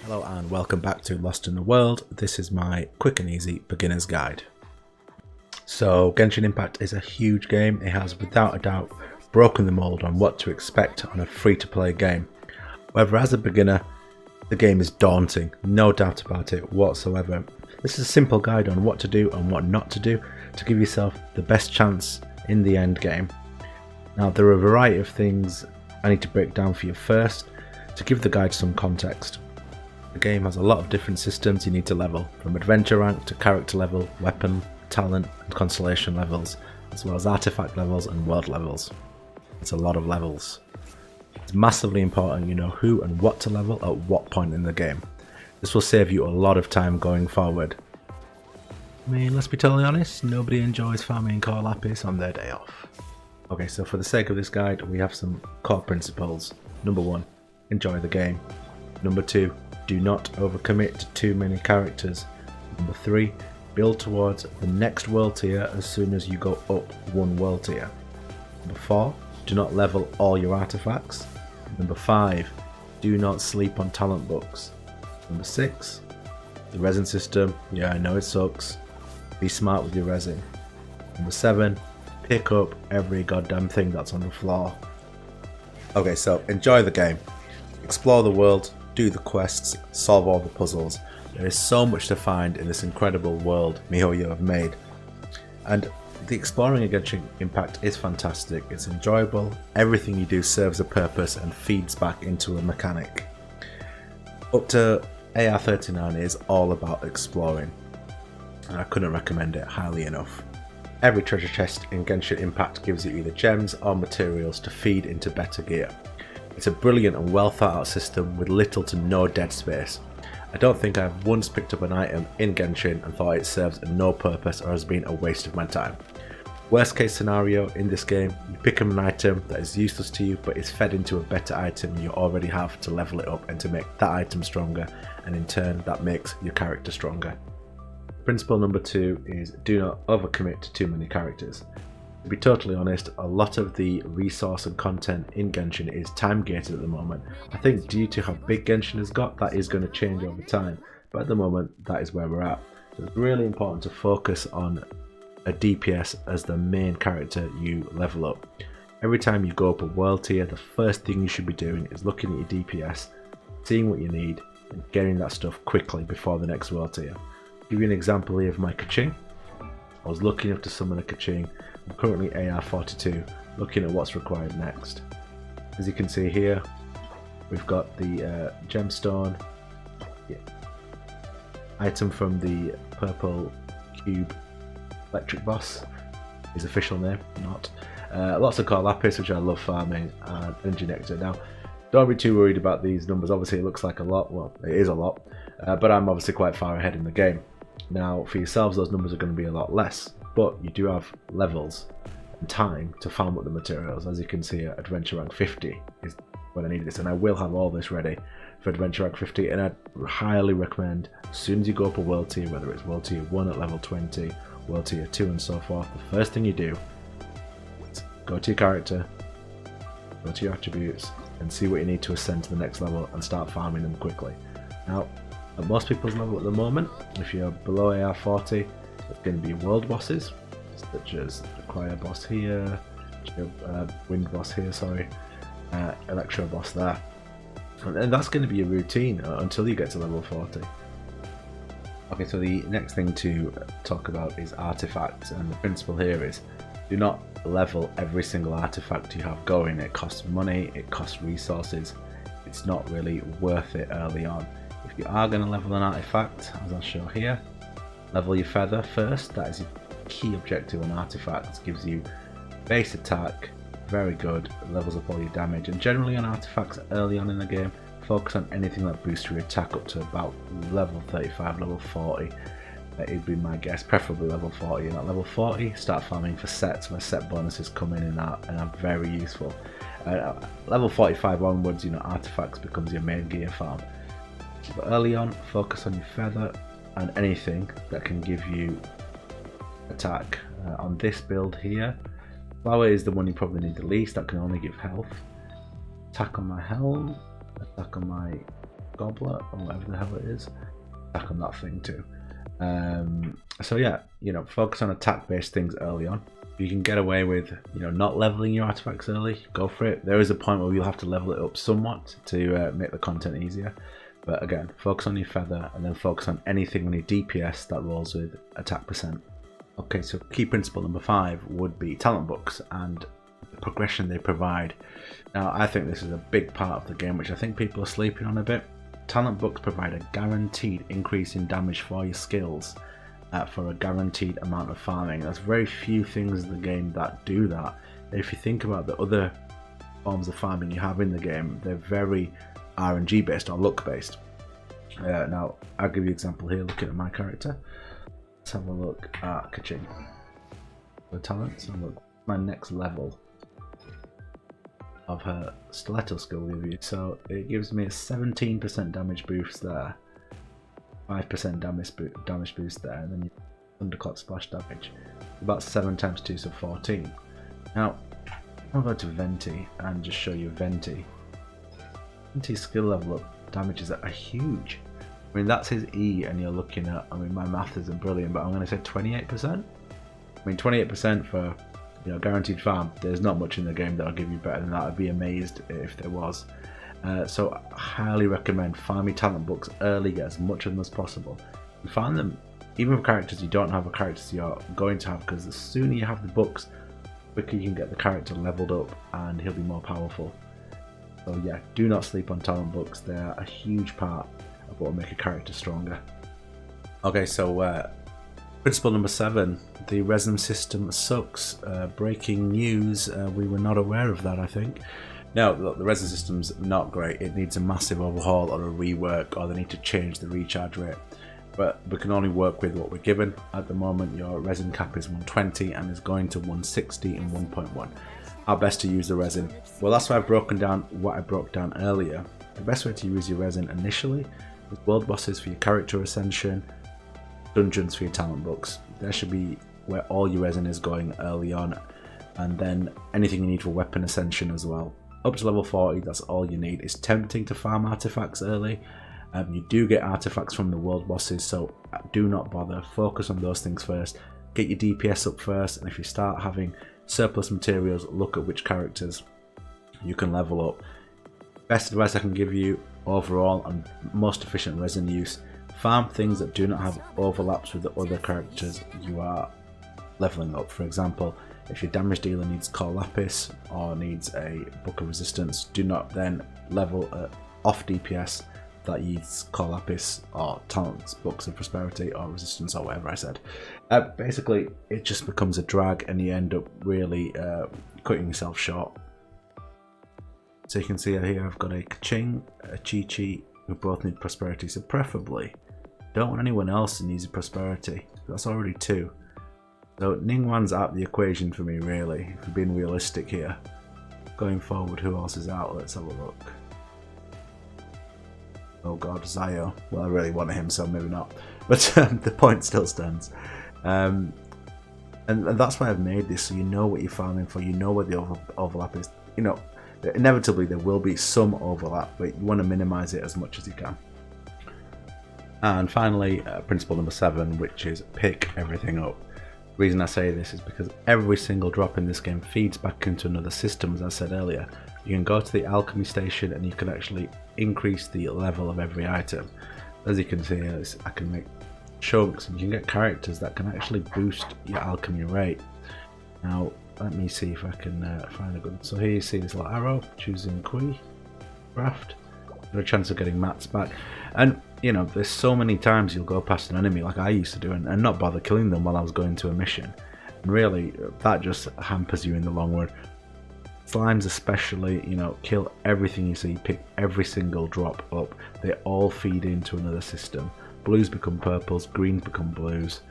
Hello and welcome back to Lost in the World. This is my quick and easy beginner's guide. So Genshin Impact is a huge game. It has without a doubt broken the mold on what to expect on a free-to-play game. However, as a beginner, the game is daunting, no doubt about it whatsoever. This is a simple guide on what to do and what not to do to give yourself the best chance in the end game. Now, there are a variety of things I need to break down for you first to give the guide some context. The game has a lot of different systems you need to level, from adventure rank to character level, weapon, talent and constellation levels, as well as artifact levels and world levels. It's a lot of levels. It's massively important you know who and what to level at what point in the game. This will save you a lot of time going forward. I mean, let's be totally honest, nobody enjoys farming core lapis on their day off. Okay, so for the sake of this guide, we have some core principles. Number 1, enjoy the game. Number 2, do not overcommit to too many characters. Number 3, build towards the next world tier as soon as you go up one world tier. Number 4, do not level all your artifacts. Number 5, do not sleep on talent books. Number 6, the resin system, yeah I know it sucks, be smart with your resin. Number 7, pick up every goddamn thing that's on the floor. Okay, so enjoy the game, explore the world, do the quests, solve all the puzzles. There is so much to find in this incredible world MiHoYo have made. And the exploring of Genshin Impact is fantastic, it's enjoyable, everything you do serves a purpose and feeds back into a mechanic. Up to AR39 is all about exploring, and I couldn't recommend it highly enough. Every treasure chest in Genshin Impact gives you either gems or materials to feed into better gear. It's a brilliant and well thought out system with little to no dead space. I don't think I've once picked up an item in Genshin and thought it serves no purpose or has been a waste of my time. Worst case scenario in this game, you pick up an item that is useless to you but is fed into a better item you already have to level it up and to make that item stronger, and in turn that makes your character stronger. Principle number 2 is do not overcommit to too many characters. To be totally honest, a lot of the resource and content in Genshin is time gated at the moment. I think due to how big Genshin has got, that is going to change over time, but at the moment that is where we're at. So it's really important to focus on a DPS as the main character you level up. Every time you go up a world tier, the first thing you should be doing is looking at your DPS, seeing what you need and getting that stuff quickly before the next world tier. I'll give you an example here of my Kaching. I was lucky enough to summon a Kaching. I'm currently AR42, looking at what's required next. As you can see here, we've got the gemstone, item from the purple cube electric boss, his official name, not. Lots of core lapis, which I love farming, and energy nectar. Now, don't be too worried about these numbers. Obviously it looks like a lot, well it is a lot, but I'm obviously quite far ahead in the game. Now for yourselves those numbers are going to be a lot less, but you do have levels and time to farm up the materials. As you can see, at adventure rank 50 is when I need this, and I will have all this ready for adventure rank 50, and I'd highly recommend as soon as you go up a world tier, whether it's world tier 1 at level 20, world tier 2 and so forth, the first thing you do is go to your character, go to your attributes and see what you need to ascend to the next level and start farming them quickly. Now at most people's level at the moment, if you're below AR40, it's going to be world bosses such as the Choir boss here, Wind boss here, sorry, Electro boss there, and that's going to be a routine until you get to level 40. Okay, so the next thing to talk about is artifacts, and the principle here is do not level every single artifact you have going. It costs money, it costs resources, it's not really worth it early on. If you are going to level an artifact, as I'll show here, level your feather first. That is your key objective on artifacts. Gives you base attack, very good, levels up all your damage, and generally on artifacts early on in the game, focus on anything that boosts your attack up to about level 35, level 40. It'd be my guess, preferably level 40. And at level 40, start farming for sets, where set bonuses come in and are very useful. Level 45 onwards, you know, artifacts becomes your main gear farm. But early on, focus on your feather and anything that can give you attack. On this build here, flower is the one you probably need the least, that can only give health. Attack on my helm, attack on my goblet or whatever the hell it is. Back on that thing too. So yeah, you know, focus on attack-based things early on. If you can get away with, you know, not leveling your artifacts early, go for it. There is a point where you'll have to level it up somewhat to make the content easier. But again, focus on your feather and then focus on anything on your DPS that rolls with attack percent. Okay, so key principle number 5 would be talent books and the progression they provide. Now, I think this is a big part of the game, which I think people are sleeping on a bit. Talent books provide a guaranteed increase in damage for your skills for a guaranteed amount of farming. There's very few things in the game that do that. If you think about the other forms of farming you have in the game, they're very RNG based or luck based. Now, I'll give you an example here looking at my character. Let's have a look at Kaching. The talents, and look, my next level of her stiletto skill review. So it gives me a 17% damage boost there, 5% damage boost there, and then you underclock splash damage. About 7 times 2, so 14. Now, I'll go to Venti and just show you Venti. Venti's skill level up damages are huge. I mean, that's his E, and you're looking at, I mean, my math isn't brilliant, but I'm going to say 28%. I mean, 28% for, you know, guaranteed farm. There's not much in the game that'll give you better than that. I'd be amazed if there was. So I highly recommend farming talent books early, get as much of them as possible. And find them, even for characters you don't have or characters you're going to have, because the sooner you have the books, the quicker you can get the character leveled up and he'll be more powerful. So yeah, do not sleep on talent books. They're a huge part of what will make a character stronger. Okay, so principle number 7, the resin system sucks. Breaking news, we were not aware of that, I think. No, look, the resin system's not great. It needs a massive overhaul or a rework, or they need to change the recharge rate. But we can only work with what we're given. At the moment, your resin cap is 120 and is going to 160 in 1.1. How best to use the resin? Well, that's why I've broken down what I broke down earlier. The best way to use your resin initially is world bosses for your character ascension, dungeons for your talent books. There should be where all your resin is going early on, and then anything you need for weapon ascension as well. Up to level 40, that's all you need. It's tempting to farm artifacts early. You do get artifacts from the world bosses, so do not bother. Focus on those things first. Get your DPS up first, and if you start having surplus materials, look at which characters you can level up. Best advice I can give you overall and most efficient resin use: farm things that do not have overlaps with the other characters you are leveling up. For example, if your damage dealer needs Core Lapis or needs a Book of Resistance, do not then level off DPS that needs Core Lapis or Talents, Books of Prosperity or Resistance or whatever I said. Basically, it just becomes a drag and you end up really cutting yourself short. So you can see here I've got a Kaching, a Chi-Chi, who both need Prosperity, so preferably don't want anyone else who needs Prosperity. That's already 2. So Ningguang's out of the equation for me, really, if we're being realistic here. Going forward, who else is out? Let's have a look. Oh god, Zio. Well, I really want him, so maybe not. But the point still stands. And that's why I've made this, so you know what you're farming for, you know where the overlap is. You know, inevitably there will be some overlap, but you want to minimize it as much as you can. And finally, principle number 7, which is pick everything up. The reason I say this is because every single drop in this game feeds back into another system, as I said earlier. You can go to the alchemy station and you can actually increase the level of every item. As you can see, I can make chunks and you can get characters that can actually boost your alchemy rate. Now, let me see if I can find a good. So here you see this little arrow, choosing Kui, craft. Got a chance of getting mats back. And you know, there's so many times you'll go past an enemy like I used to do and not bother killing them while I was going to a mission. And really, that just hampers you in the long run. Slimes especially, you know, kill everything you see, pick every single drop up. They all feed into another system. Blues become purples, greens become blues.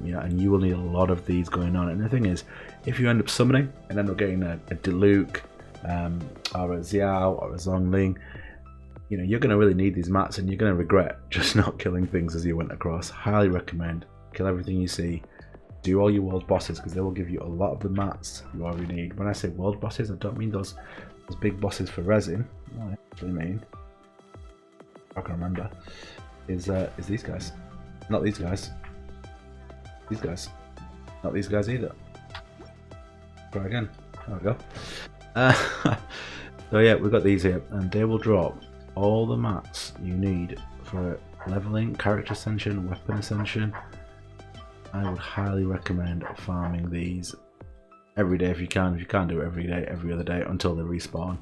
You know, and you will need a lot of these going on. And the thing is, if you end up summoning and end up getting a Diluc or a Xiao or a Zhongling, you know, you're going to really need these mats and you're going to regret just not killing things as you went across. Highly recommend. Kill everything you see. Do all your world bosses because they will give you a lot of the mats you already need. When I say world bosses, I don't mean those big bosses for resin. I actually mean I can remember, is these guys. Not these guys. These guys. Not these guys either. Try again. There we go. So yeah, we've got these here, and they will drop all the mats you need for leveling, character ascension, weapon ascension. I would highly recommend farming these every day if you can. If you can't do it every day, every other day until they respawn.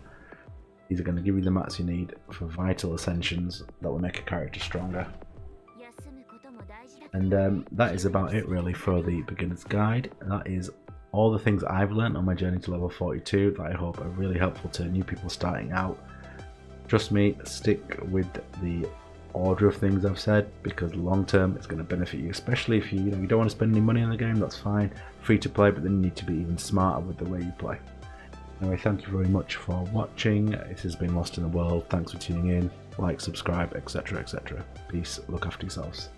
These are going to give you the mats you need for vital ascensions that will make a character stronger. And that is about it really for the beginner's guide. That is all the things I've learned on my journey to level 42 that I hope are really helpful to new people starting out. Trust me, stick with the order of things I've said, because long term it's going to benefit you, especially if you don't want to spend any money on the game. That's fine, free to play, but then you need to be even smarter with the way you play. Anyway, thank you very much for watching. This has been Lost in the World. Thanks for tuning in. Like, subscribe, etc, etc. Peace, look after yourselves.